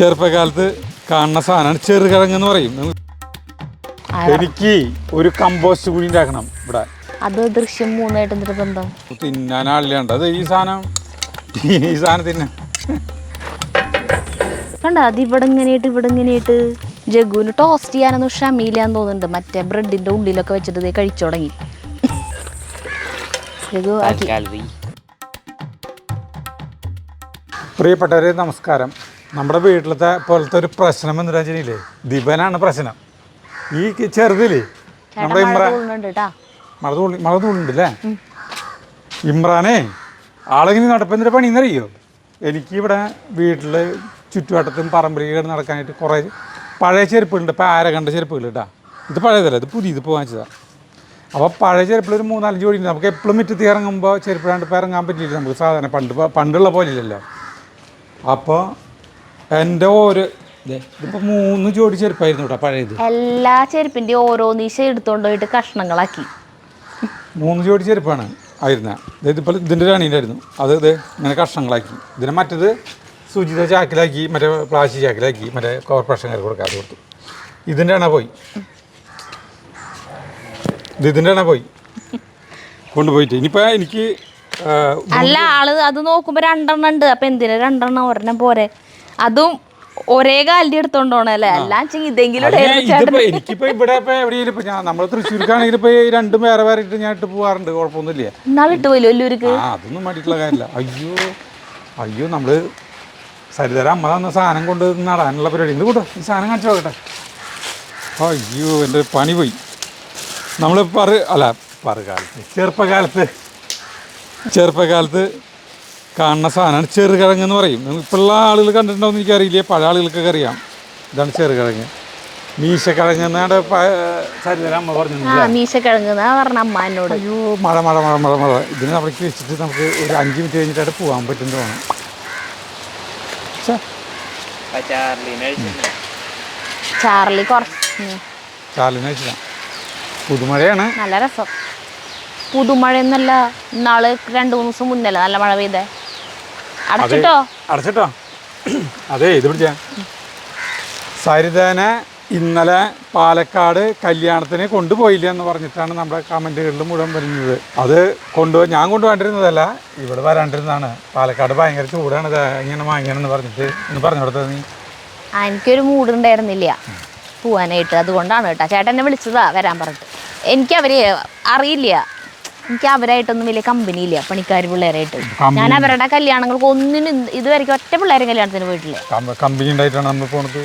ചെറുപ്പകാലത്ത് കാണുന്ന സാധനമാണ് ചെറുകിഴങ്ങ് എന്ന് പറയും. എനിക്ക് ഒരു കമ്പോസ്റ്റ് കുഴി ഉണ്ടാക്കണം ഇവിടെ. അത് ദൃശ്യം 3 എന്തൊരു ബന്ധം? തിന്നാനാളില്ലാണ്ട് അത് ഈ സാധനം തിന്നാൻ കണ്ട അത് ഇവിടെ ഇങ്ങനെയായിട്ട് ജഗുവിന് ടോസ്റ്റ് ചെയ്യാനൊന്നും ക്ഷമയില്ലാന്ന് തോന്നുന്നുണ്ട്. മറ്റേ ബ്രെഡിന്റെ ഉള്ളിലൊക്കെ വെച്ചിട്ട് കഴിച്ചു തുടങ്ങി. പ്രിയപ്പെട്ടവരെ നമസ്കാരം. നമ്മുടെ വീട്ടിലത്തെ പോലത്തെ ഒരു പ്രശ്നം എന്ന് വെച്ചില്ലേ, ദിബനാണ് പ്രശ്നം. ഈ ചെറുതില്ലേ നമ്മുടെ മഴ തൂളുണ്ടല്ലേ, ഇമ്രാനെ ആളെങ്ങനെ നടപ്പതിൻ്റെ പണി എന്നറിയോ? എനിക്കിവിടെ വീട്ടിൽ ചുറ്റുവട്ടത്തും പറമ്പിലേക്ക് നടക്കാനായിട്ട് കുറേ പഴയ ചെരുപ്പുകളുണ്ട്. ഇപ്പോൾ ആരെ കണ്ട ചെരുപ്പുകൾ കേട്ടോ. ഇത് പഴയതല്ല, ഇത് പുതിയത് ഇപ്പോൾ വാങ്ങിച്ചതാണ്. അപ്പോൾ പഴയ ചെരുപ്പിലൊരു 3-4 ജോഡി ഉണ്ട്. നമുക്ക് എപ്പോഴും മുറ്റത്ത് ഇറങ്ങുമ്പോൾ ചെരുപ്പിലാണ്ട് ഇപ്പോൾ ഇറങ്ങാൻ പറ്റില്ല നമുക്ക് സാധാരണ പണ്ടുള്ള പോലെ ഇല്ലല്ലോ. അപ്പോൾ എൻ്റെ ഇതിപ്പോൾ 3 ജോഡി ചെരുപ്പായിരുന്നു കേട്ടോ പഴയത്. എല്ലാ ചെരുപ്പിൻ്റെ ഓരോ നീശ എടുത്തുകൊണ്ട് പോയിട്ട് കഷ്ണങ്ങളാക്കി 3 ജോഡി ചെരുപ്പാണ് ആയിരുന്നത്. ഇതിപ്പോൾ ഇതിൻ്റെ രാണീൻ്റെ അത് ഇങ്ങനെ കഷ്ണങ്ങളാക്കി. ഇതിനെ മറ്റേത് സുജിത ചാക്കിലാക്കി, മറ്റേ പ്ലാസ്റ്റിക് ചാക്കിലാക്കി, മറ്റേ കോർപ്പറേഷൻകാർക്ക് കൊടുക്കാതെ കൊടുത്തു. ഇതിൻ്റെ എണ്ണ പോയി, ഇതിൻ്റെ എണ്ണ പോയി കൊണ്ടുപോയിട്ട് ഇനിയിപ്പോൾ എനിക്ക് അല്ല ആള് അത് നോക്കുമ്പോൾ 2 എണ്ണം ഉണ്ട്. അപ്പം എന്തിനാ 2 എണ്ണം? ഒരെണ്ണം പോരെ. അതും ഒരേ കാലിൻ്റെ എടുത്തോണ്ടോണല്ലേ? എല്ലാം ഇതെങ്കിലും എനിക്കിപ്പോൾ ഇവിടെ ഇപ്പോൾ എവിടെയെങ്കിലും ഇപ്പോൾ നമ്മൾ തൃശ്ശൂർക്കാണെങ്കിൽ ഇപ്പോൾ 2 വേറെ വേറെ ഇട്ട് ഞാൻ ഇട്ട് പോകാറുണ്ട്, കുഴപ്പമൊന്നുമില്ല. എന്നാൾ ഇട്ട് പോയില്ലോ എല്ലൂർക്ക്. അതൊന്നും മടിയിട്ടുള്ള കാര്യമില്ല. അയ്യോ നമ്മൾ സരിതര അമ്മ തന്ന സാധനം കൊണ്ട് നടാനുള്ള പരിപാടി. ഇത് കൂട്ടോ, ഈ സാധനം കാണിച്ചു നോക്കട്ടെ. അയ്യോ എൻ്റെ പണി പോയി. നമ്മൾ ചെറുപ്പകാലത്ത് കാണുന്ന സാധനമാണ് ചെറുകിഴങ്ങ് എന്ന് പറയും. ഇപ്പോഴുള്ള ആളുകൾ കണ്ടിട്ടുണ്ടോ എന്ന് എനിക്കറിയില്ല, പഴയ ആളുകൾക്കൊക്കെ അറിയാം. ഇതാണ് ചെറുകിഴങ്ങ്. മീശക്കിഴങ്ങ് എന്നാണ് സരിതര അമ്മ പറഞ്ഞത്. മീശക്കിഴങ്ങ് പറഞ്ഞ അമ്മ എന്നോട്. അയ്യോ മഴ മഴ മഴ മഴ മഴ ഇതിന് അവിടേക്ക് വെച്ചിട്ട് നമുക്ക് ഒരു 5 മിനിറ്റ് കഴിഞ്ഞിട്ടായിട്ട് പോകാൻ പറ്റും തോന്നുന്നു. ചാർലിനെ വെച്ചില്ല. പുതുമഴയാണ്, നല്ല രസം. പുതുമഴ എന്നല്ല, ഇന്നാള് 2-3 ദിവസം മുന്നല്ല നല്ല മഴ പെയ്തേ. അടച്ചിട്ടോ. അതെ ഇത് പിടിച്ചാ സരിതനെ ഇന്നലെ പാലക്കാട് കല്യാണത്തിന് കൊണ്ടുപോയില്ല എന്ന് പറഞ്ഞിട്ടാണ് നമ്മുടെ കമൻറ്റുകളിൽ മുഴുവൻ വരുന്നത്. അത് ഞാൻ കൊണ്ടുപോകാണ്ടിരുന്നതല്ല, ഇവിടെ വരാണ്ടിരുന്നതാണ്. പാലക്കാട് ഭയങ്കര ചൂടാണ്, ഇങ്ങനെ വാങ്ങിയാണെന്ന് പറഞ്ഞിട്ട് ഒന്ന് പറഞ്ഞു കൊടുത്തത് നീ. എനിക്കൊരു മൂഡ് ഉണ്ടായിരുന്നില്ല പോവാനായിട്ട്, അതുകൊണ്ടാണ് കേട്ടോ ചേട്ടൻ എന്നെ വിളിച്ചതാ വരാൻ പറഞ്ഞിട്ട്. എനിക്കവരെ അറിയില്ല, എനിക്ക് അവരായിട്ടൊന്നും വലിയ കമ്പനി ഇല്ല, പണിക്കാർ പിള്ളേരായിട്ട്. ഞാൻ അവരുടെ കല്യാണങ്ങൾക്ക് ഒന്നിനും ഇതുവരെയ്ക്കും ഒറ്റ പിള്ളേരും കല്യാണത്തിന് പോയിട്ടില്ല. കമ്പനി ഉണ്ടായിട്ടാണ് നമ്മൾ പോണത്.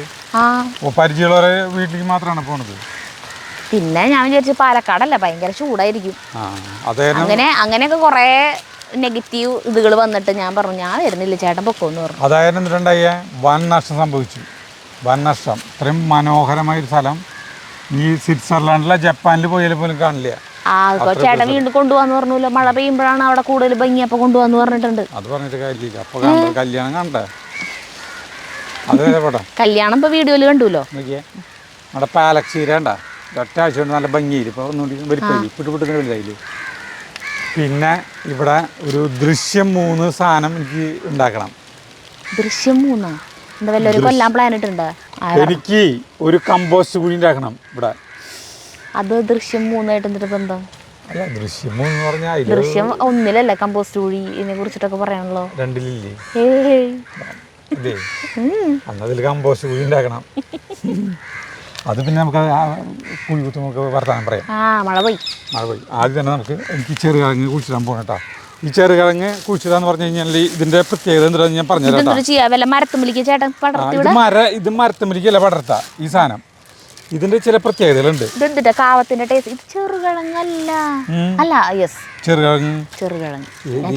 പരിചയമുള്ളവരെ വീട്ടിലേക്ക് മാത്രമാണ് പോണത്. പിന്നെ ഞാൻ വിചാരിച്ചു പാലക്കാടല്ല ഭയങ്കര ചൂടായിരിക്കും, അങ്ങനെയൊക്കെ കുറേ നെഗറ്റീവ് ഇതുകൾ വന്നിട്ട് ഞാൻ പറഞ്ഞു ഞാൻ വരുന്നില്ല ചേട്ടൻ പൊക്കോന്ന് പറഞ്ഞു. അതായത് എന്തിട്ടുണ്ടായ വൻ നഷ്ടം സംഭവിച്ചു. വൻ നഷ്ടം. ഇത്രയും മനോഹരമായൊരു സ്ഥലം ഈ സ്വിറ്റ്സർലാൻഡിലെ ജപ്പാനിൽ പോയാലും പോലും കാണില്ല. ചേട്ടൻ വീണ്ടും കൊണ്ടുപോകാന്ന് പറഞ്ഞല്ലോ, മഴ പെയ്യുമ്പോഴാണ് അവിടെ കൂടുതൽ ഭംഗി, അപ്പൊ കൊണ്ടുപോകാന്ന് പറഞ്ഞിട്ടുണ്ട്. അത് പറഞ്ഞിട്ട് കാര്യമില്ല, അപ്പൊ കല്യാണം കണ്ടേ. അതേപോട്ടെ കല്യാണം ഇപ്പൊ വീഡിയോയില് കണ്ടുല്ലോ. നമ്മുടെ പാലക്ഷീരണ്ട ഒറ്റ ആഴ്ച കൊണ്ട് നല്ല ഭംഗിയില്ല, ഇപ്പൊ ഒന്നുകൂടി വലിപ്പയില്ല, ഇപ്പിട്ട് വലുതായില്ലേ. പിന്നെ ഇവിടെ ഒരു ദൃശ്യം 3 സാധനം എനിക്ക് ഉണ്ടാക്കണം. ദൃശ്യം 3 എന്താ വല്ലൊരു കൊല്ലാൻ പ്ലാൻ ഇട്ടുണ്ട്. എനിക്ക് ഒരു കമ്പോസ്റ്റ് കുഴി ഉണ്ടാക്കണം ഇവിടെ. അത് ദൃശ്യം 3 എന്തൊരു ബന്ധം? അല്ല ദൃശ്യം 3 എന്ന് പറഞ്ഞാൽ ദൃശ്യം 1-ലല്ലേ കമ്പോസ്റ്റ് കുഴിനെ കുറിച്ചിട്ടൊക്കെ പറയാനുള്ളൂ. 2-ലില്ലേ? അന്നതിൽ കമ്പോസ്റ്റ് കുഴി ഉണ്ടാക്കണം. അത് പിന്നെ നമുക്ക് കുഴി കുത്തി നമുക്ക് വർത്താനം പറയാം. മഴ പോയി. ആദ്യം തന്നെ എനിക്ക് ചെറുകിഴങ്ങ് കുഴിച്ചിടാൻ പോകണം കേട്ടോ. ഈ ചെറുകിഴങ്ങ് കുഴിച്ചിടാന്ന് പറഞ്ഞു കഴിഞ്ഞാൽ ഇതിന്റെ പ്രത്യേകത എന്താണെന്ന് ഞാൻ പറഞ്ഞുതരാം. ഇത് മരത്തുമ്പിലേക്കല്ല പടർത്താ ഈ സാധനം. ഇതിന്റെ ചില പ്രത്യേകതകളുണ്ട്.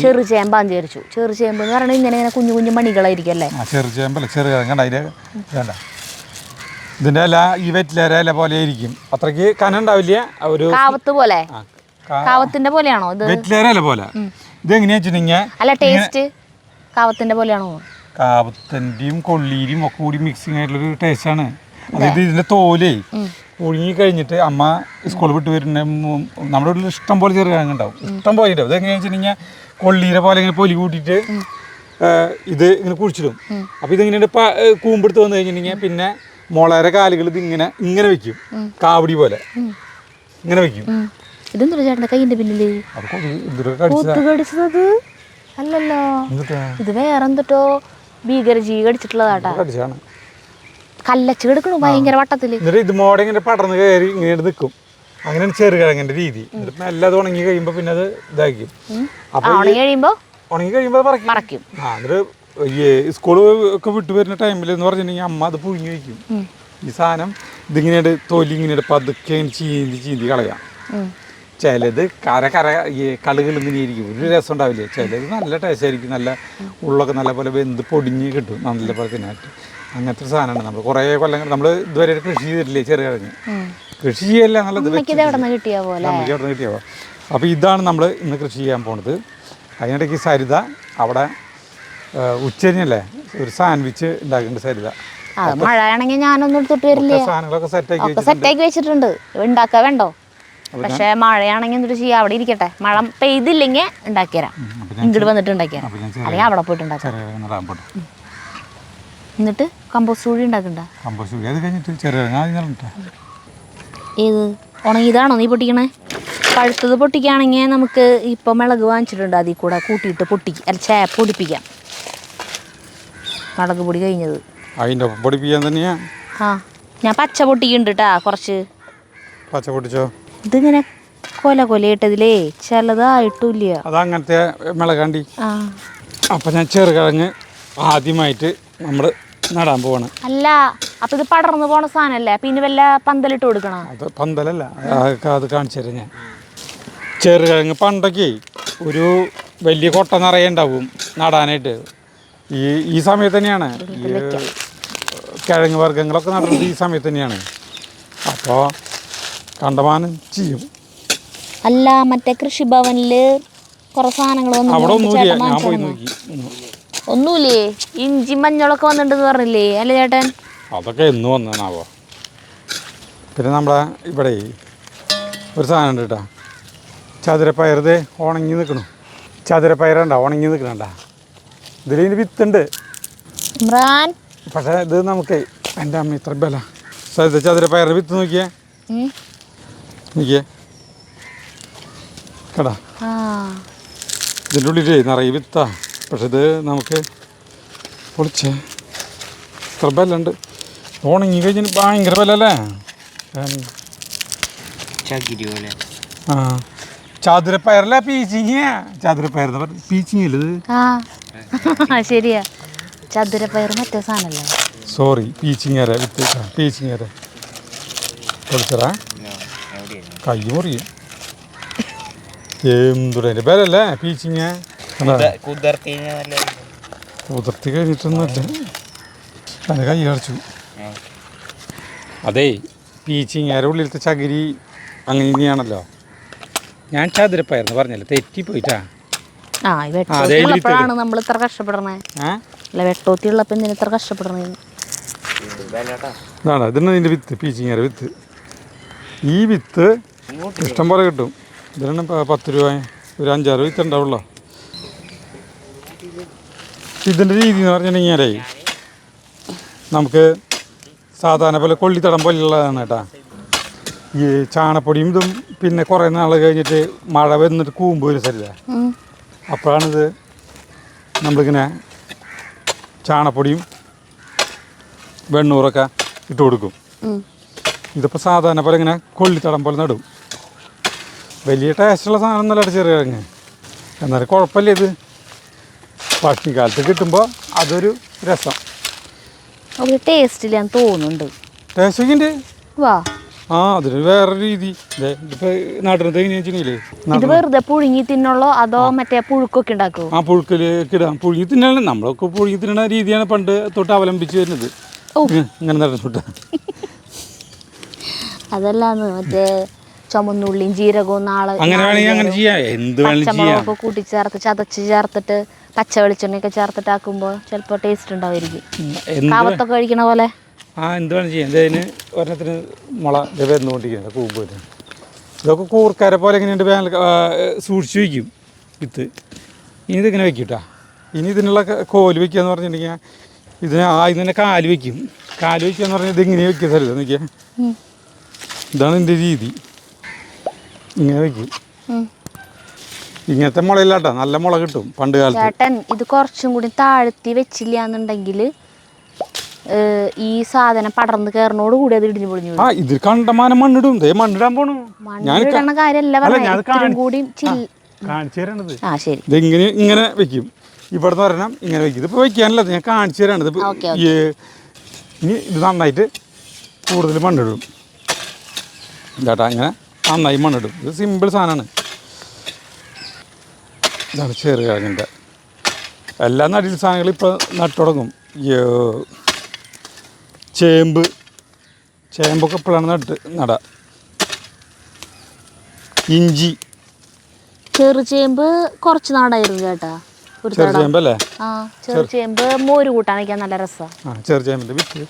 ചെറുചേമ്പാന്ന് വിചാരിച്ചു. ചെറുചേമ്പ് എന്ന് പറഞ്ഞാൽ ഇങ്ങനെ കുഞ്ഞു കുഞ്ഞു മണികളായിരിക്കും അല്ലേ? ചെറുചേമ്പല്ല, ചെറുകിഴങ്ങ്. അതിന്റെ വേണ്ട, ഇതിന്റെ ഇല ഈ വെറ്റിലേര ഇല പോലെ ആയിരിക്കും. അത്രയ്ക്ക് കനം ഉണ്ടാവില്ല. ഒരു കാവത്ത് പോലെ, കാവത്തിന്റെ പോലെയാണോ ഇത്? വെറ്റിലേര ഇല പോലെ. ഇതെങ്ങനെയാ വെച്ചിട്ടുണ്ടെങ്കിൽ അല്ല ടേസ്റ്റ് കാവത്തിന്റെ പോലെയാണോ? കാവത്തിന്റെയും കൊള്ളീരിയും ഒക്കെ കൂടി മിക്സിങ് ആയിട്ടുള്ളൊരു ടേസ്റ്റാണ്. അതായത് ഇതിന്റെ തോലേ ഒഴുങ്ങി കഴിഞ്ഞിട്ട് അമ്മ സ്കൂളിൽ വിട്ട് വരുന്ന നമ്മുടെ വീട്ടിൽ ഇഷ്ടം പോലെ ചെറുകിഴങ്ങ് ഉണ്ടാവും, ഇഷ്ടം പോലെ ഉണ്ടാവും. ഇതെങ്ങനെയാ വെച്ചിട്ടുണ്ടെങ്കിൽ കൊള്ളീരെ പോലെ ഇങ്ങനെ പൊലി കൂട്ടിയിട്ട് ഇത് ഇങ്ങനെ കുഴിച്ചിടും. അപ്പോൾ ഇതിങ്ങനെ കൂമ്പെടുത്ത് വന്നു കഴിഞ്ഞിട്ടുണ്ടെങ്കിൽ പിന്നെ മുളയുടെ കാലുകൾ ഇത് ഇങ്ങനെ വെക്കും, കാവടി പോലെ ഇങ്ങനെ വെക്കും. ഇതെന്താ ചേട്ടൻ്റെ കൈയിൻ്റെ പിന്നില് കടിച്ചത്? അല്ലല്ലോ, ഇത് വേറെ എന്തിട്ടോ ഭീകരജീവി കടിച്ചിട്ടുള്ളതാട്ടാ. കല്ലച്ച് കിടക്കണു ഭയങ്കര വട്ടത്തില്. എന്നിട്ട് ഇത് മോടെ ഇങ്ങനെ പടർന്ന് കയറി ഇങ്ങനെ നിൽക്കും. അങ്ങനെയാണ് ചെറുകിഴങ്ങിന്റെ രീതി. എല്ലാം ഉണങ്ങി കഴിയുമ്പോൾ പിന്നെ അത് ഇതാക്കും. അപ്പൊ ഉണങ്ങി കഴിയുമ്പോൾ പറക്കും. എന്നിട്ട് സ്കൂൾ ഒക്കെ വിട്ടു വരുന്ന ടൈമിൽ എന്ന് പറഞ്ഞിട്ടുണ്ടെങ്കിൽ അമ്മ അത് പുഴുങ്ങി വയ്ക്കും. ഈ സാധനം ഇതിങ്ങനെ തൊലി ഇങ്ങനെ പതുക്കെ ചീന്തി കളയാം. ചിലത് ഈ കളുകൾ ഇങ്ങനെ ഇരിക്കും, ഒരു രസം ഉണ്ടാവില്ല. ചിലത് നല്ല ടേസ്റ്റ് ആയിരിക്കും, നല്ല ഉള്ളൊക്കെ നല്ല പോലെ വെന്ത് പൊടിഞ്ഞ് കിട്ടും നല്ല പോലെ തിന്നായിട്ട്. അങ്ങനത്തെ ഒരു സാധനമാണ്. നമ്മൾ കുറേ കൊല്ലങ്ങൾ നമ്മൾ ഇതുവരെ കൃഷി ചെയ്തിട്ടില്ലേ ചെറുകിഴങ്ങ്. കൃഷി ചെയ്യല്ല എന്നുള്ളത് കിട്ടിയ പോലെ. അപ്പോൾ ഇതാണ് നമ്മൾ ഇന്ന് കൃഷി ചെയ്യാൻ പോണത്. അതിനിടയ്ക്ക് സരിത അവിടെ ഉച്ചരിഞ്ഞല്ലേ ഒരു സാൻഡ്വിച്ച് ഉണ്ടാക്കുന്നുണ്ട്. സരിത മഴയാണെങ്കിൽ ഞാനൊന്നും എടുത്തിട്ട് വരില്ലേ, സാധനങ്ങളൊക്കെ സെറ്റാക്കി വെച്ചിട്ടുണ്ട്. ഉണ്ടാക്കാൻ വേണ്ടോ? പക്ഷെ മഴയാണെങ്കിൽ എന്നിട്ട് ചെയ്യാം, അവിടെ ഇരിക്കട്ടെ. മഴ പെയ്തില്ലെങ്കിൽ ഉണ്ടാക്കിത്തരാം, ഇങ്ങോട്ട് വന്നിട്ട് ഉണ്ടാക്കിത്തരാം, അല്ലെങ്കിൽ അവിടെ പോയിട്ട് ഉണ്ടാക്കാം. എന്നിട്ട് കമ്പോസ്റ്റ് കൂടി ഉണ്ടാക്കണ്ട. ഏത് ഉണങ്ങിയതാണോ നീ പൊട്ടിക്കണേ? പഴുത്തത് പൊട്ടിക്കുകയാണെങ്കിൽ നമുക്ക് ഇപ്പം മിളക് വാങ്ങിച്ചിട്ടുണ്ട്, അതിൽ കൂടെ കൂട്ടിയിട്ട് പൊടിപ്പിക്കാം. മുളക് പൊടി കഴിഞ്ഞത് പൊടിപ്പിക്കാൻ തന്നെയാ. ഞാൻ പച്ച പൊട്ടിക്കുന്നുണ്ട് കേട്ടാ, കുറച്ച് പച്ച പൊട്ടിച്ചോ. ഇതിങ്ങനെ കൊലയിട്ടതിലേ ചിലതായിട്ടില്ല. അതങ്ങനത്തെ മിളകാണ്ടി. അപ്പം ഞാൻ ചെറുകിഴങ്ങ് ആദ്യമായിട്ട് നമ്മൾ നടാൻ പോവാണ്. അല്ല, അപ്പം ഇത് പടർന്നു പോണ സാധനമല്ലേ, പിന്നെ വല്ല പന്തലിട്ട് കൊടുക്കണം? അത് പന്തലല്ല, അത് കാണിച്ചു തരാം ഞാൻ. ചെറുകിഴങ്ങ് പണ്ടൊക്കെ ഒരു വലിയ കൊട്ട നിറയെ ഉണ്ടാവും നടാനായിട്ട്. ഈ സമയത്ത് തന്നെയാണ് ഈ കിഴങ്ങ് വർഗ്ഗങ്ങളൊക്കെ നടുന്നത്, ഈ സമയത്ത് തന്നെയാണ്. അപ്പോൾ കണ്ടമാനം ചെയ്യും. അല്ല, മറ്റേ കൃഷിഭവനില് കുറെ സാധനങ്ങൾ അവിടെ ഒന്നുമില്ല, ഞാൻ പോയി നോക്കി. ഒന്നുമില്ലേ? ഇഞ്ചി മഞ്ഞളൊക്കെ വന്നിട്ടുണ്ടെന്ന് പറഞ്ഞില്ലേ അല്ലേ ചേട്ടൻ? അതൊക്കെ എന്ന് വന്നാണാവോ. പിന്നെ നമ്മളെ ഇവിടെ ഒരു സാധനം ഉണ്ട് കേട്ടോ, ചതുരപ്പയറുത് ഉണങ്ങി നിൽക്കണു. ചതുരപ്പയറുണ്ടോ ഉണങ്ങി നിൽക്കണണ്ട, ഇതിൽ വിത്തുണ്ട്. പക്ഷേ ഇത് നമുക്ക് എൻ്റെ അമ്മ ഇത്ര ബല ചതുരപ്പയറിൻ്റെ വിത്ത് നോക്കിയേ കേടാ. ഇതിൻ്റെ ഉള്ളിലേ നിറയെ വിത്താ. പക്ഷെ ഇത് നമുക്ക് പൊളിച്ചേ ഇത്ര ബലുണ്ട്. ഉണങ്ങി കഴിഞ്ഞാൽ ഭയങ്കര ബലല്ലേ. ചതുരപ്പയറല്ല, പീച്ചിങ്ങ. ചതുരപ്പയർ പീച്ചിങ്ങല്ലേ ഇത്? ശരിയാ, ചതുരപ്പയർ മറ്റേ സാധനല്ലേ. സോറി, പീച്ചിങ്ങര വിത്ത്. പീച്ചിങ്ങര പൊളിച്ചറാ, കൈ മുറിയും. എന്തുടേ ബലല്ലേ പീച്ചിങ്ങ. കുതിർത്തി കഴിഞ്ഞിട്ടൊന്നുമല്ല, അതിന് കൈ അടച്ചു. അതേ പീച്ചിങ്ങര ഉള്ളിലത്തെ ചകിരി അങ്ങനെ ഇനിയാണല്ലോ. ഞാൻ ചതുരപ്പയർന്ന് പറഞ്ഞല്ലേ, തെറ്റിപ്പോയിട്ടാ. നമ്മൾ ഇത്ര കഷ്ടപ്പെടണേ. വെട്ടോത്തി ഉള്ളപ്പോ എന്തിനാ ഇത്ര കഷ്ടപ്പെടണേ? ഇതാണ് ഇതിന് ഇതിൻ്റെ വിത്ത്, പീച്ചിങ്ങര വിത്ത്. ഈ വിത്ത് ഇഷ്ടം പോലെ കിട്ടും. ഇതിനാണ് 10 രൂപ, ഒരു 5-6 വിത്ത് ഉണ്ടാവുള്ളൂ. ഇതിൻ്റെ രീതി എന്ന് പറഞ്ഞിട്ടുണ്ടെങ്കിലേ നമുക്ക് സാധാരണ പോലെ കൊള്ളിത്തടം പോലെയുള്ളതാണ് കേട്ടോ. ഈ ചാണപ്പൊടിയും ഇതും പിന്നെ കുറേ നാൾ കഴിഞ്ഞിട്ട് മഴ വന്നിട്ട് കൂമ്പ് ഒരു സരില്ല. അപ്പോഴാണിത് നമ്മളിങ്ങനെ ചാണപ്പൊടിയും വെണ്ണൂറൊക്കെ ഇട്ട് കൊടുക്കും. ഇതിപ്പോൾ സാധാരണ പോലെ ഇങ്ങനെ കൊള്ളിത്തടം പോലെ നടും. വലിയ ടേസ്റ്റുള്ള സാധനം ഒന്നുമല്ല ചെറുകിഴങ്ങ്, എന്നാലും കുഴപ്പമില്ല. ഇത് പക്ഷിക്കാലത്ത് കിട്ടുമ്പോൾ അതൊരു രസം. ടേസ്റ്റില്ലാന്ന് തോന്നുന്നുണ്ട്. ടേസ്റ്റ് ഉണ്ട്. വാ, അതിന് വേറെ രീതി. ഇതിപ്പോൾ നടുന്നത് എങ്ങനെയാ വെച്ചിട്ടുണ്ടെങ്കിലേ, ഇത് വെറുതെ പുഴുങ്ങി തിന്നുള്ളോ അതോ മറ്റേ പുഴുക്കൊക്കെ ഉണ്ടാക്കുമോ? പുഴുക്കിലേക്ക് ഇടാം. പുഴുങ്ങി തിന്നാണ്, നമ്മളൊക്കെ പുഴുങ്ങി തിന്നുന്ന രീതിയാണ് പണ്ട് തൊട്ട് അവലംബിച്ച് വരുന്നത്. ഇങ്ങനെ നടന്നിട്ട് അതല്ലാന്ന് മറ്റേ ചുമന്നുള്ളിയും ജീരകവും അങ്ങനെ വേണമെങ്കിൽ അങ്ങനെ ചെയ്യാം. എന്ത് പച്ചമുളകൊക്കെ കൂട്ടിച്ചേർത്ത് ചതച്ച് ചേർത്തിട്ട് പച്ച വെളിച്ചെണ്ണയൊക്കെ ചേർത്തിട്ട് ആക്കുമ്പോൾ ചിലപ്പോൾ ടേസ്റ്റ് ഉണ്ടാവുമായിരിക്കും. കാവത്തൊക്കെ കഴിക്കണ പോലെ എന്ത് വേണം ചെയ്യാം. ഇതിന് ഒരെണ്ണത്തിന് മുള വരുന്നുകൊണ്ടിരിക്കുന്നത് കൂമ്പ് വരുന്നത്. ഇതൊക്കെ കൂർക്കാരെ പോലെ എങ്ങനെയുണ്ട്, വേനൽ സൂക്ഷിച്ച് വയ്ക്കും വിത്ത്. ഇനി ഇതിങ്ങനെ വയ്ക്കും കേട്ടോ. ഇനി ഇതിനുള്ള കോല് വയ്ക്കുക എന്ന് പറഞ്ഞിട്ടുണ്ടെങ്കിൽ ഇതിനെ കാല് വയ്ക്കും. കാല് വയ്ക്കുക എന്ന് പറഞ്ഞാൽ ഇതിങ്ങനെ വയ്ക്കുക സ്ഥലത്ത് നോക്കിയാൽ ഇതാണ് എൻ്റെ രീതി. ഇങ്ങനെ വയ്ക്കും. ഇങ്ങനത്തെ മുളയില്ലാട്ടോ, നല്ല മുള കിട്ടും പണ്ട് കാലത്ത്. ചേട്ടൻ ഇത് കുറച്ചും കൂടി താഴ്ത്തി വെച്ചില്ല എന്നുണ്ടെങ്കിൽ ഈ സാധനം പടർന്ന് കയറിനോട് കൂടി അത് ഇടിഞ്ഞു പൊളിഞ്ഞു. ഇത് കണ്ടമാനം മണ്ണിടും. മണ്ണിടാൻ പോണു. മണ്ണിടണ കാര്യമല്ല കൂടി കാണിച്ചു തരാണത്. ശരി, ഇതിങ്ങനെ ഇങ്ങനെ വെക്കും. ഇവിടുന്ന് വരണം ഇങ്ങനെ വെക്കും. ഇതിപ്പോൾ വയ്ക്കാനല്ലത്, ഞാൻ കാണിച്ചു തരാണത്. ഇനി ഇത് നന്നായിട്ട് കൂടുതൽ മണ്ണിടും. ഇതാട്ടാ ഇങ്ങനെ നന്നായി മണ്ണിടും. ഇത് സിമ്പിൾ സാധനമാണ്. ഇതാണ് ചെറുകിഴങ്ങിൻ്റെ എല്ലാ നടീൽ സാധനങ്ങളും ഇപ്പോൾ നട്ടു തുടങ്ങും. ചേമ്പൊക്കെ ഇപ്പോഴാണ് നടാ. ഇഞ്ചി, ചെറുചേമ്പ് കുറച്ച് നാടായിരുന്നു ചേട്ടാ. ചെറുചേമ്പല്ലേ? ചെറുചേമ്പ് മോര് കൂട്ടാൻ വയ്ക്കാൻ നല്ല രസമാണ്. ചെറുചേമ്പിൻ്റെ വിത്ത്